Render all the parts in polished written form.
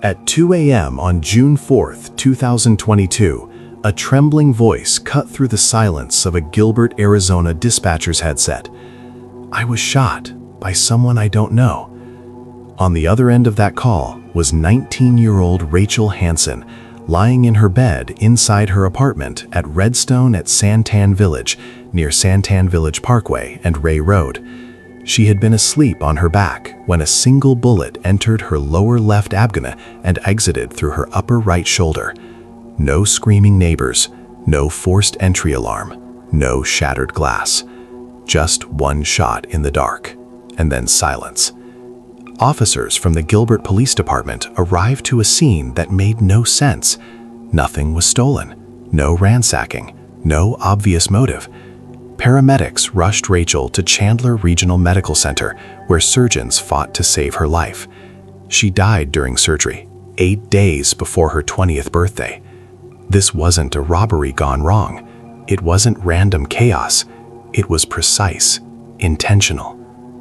At 2 a.m. on June 4, 2022, a trembling voice cut through the silence of a Gilbert, Arizona dispatcher's headset. "I was shot by someone I don't know." On the other end of that call was 19-year-old Rachel Hansen, lying in her bed inside her apartment at Redstone at Santan Village, near Santan Village Parkway and Ray Road. She had been asleep on her back when a single bullet entered her lower left abdomen and exited through her upper right shoulder. No screaming neighbors, no forced entry alarm, no shattered glass. Just one shot in the dark, and then silence. Officers from the Gilbert Police Department arrived to a scene that made no sense. Nothing was stolen, no ransacking, no obvious motive. Paramedics rushed Rachel to Chandler Regional Medical Center, where surgeons fought to save her life. She died during surgery, 8 days before her 20th birthday. This wasn't a robbery gone wrong. It wasn't random chaos. It was precise, intentional.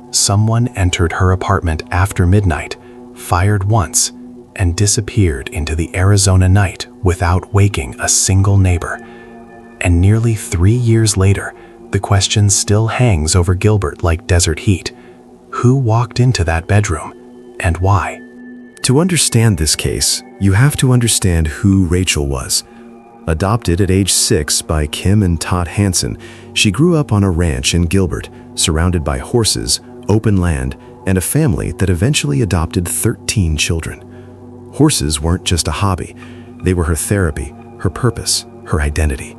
Someone entered her apartment after midnight, fired once, and disappeared into the Arizona night without waking a single neighbor. And nearly 3 years later, the question still hangs over Gilbert like desert heat. Who walked into that bedroom, and why? To understand this case, you have to understand who Rachel was. Adopted at age 6 by Kim and Todd Hansen, she grew up on a ranch in Gilbert, surrounded by horses, open land, and a family that eventually adopted 13 children. Horses weren't just a hobby. They were her therapy, her purpose, her identity.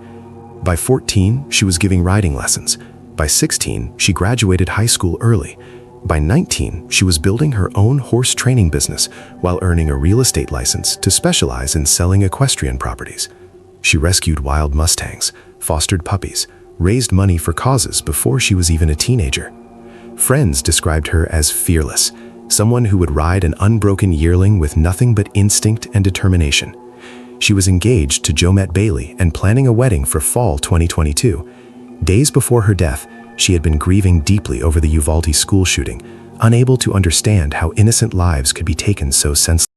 By 14, she was giving riding lessons. By 16, she graduated high school early. By 19, she was building her own horse training business while earning a real estate license to specialize in selling equestrian properties. She rescued wild mustangs, fostered puppies, raised money for causes before she was even a teenager. Friends described her as fearless, someone who would ride an unbroken yearling with nothing but instinct and determination. She was engaged to Jomette Bailey and planning a wedding for fall 2022. Days before her death, she had been grieving deeply over the Uvalde school shooting, unable to understand how innocent lives could be taken so senselessly.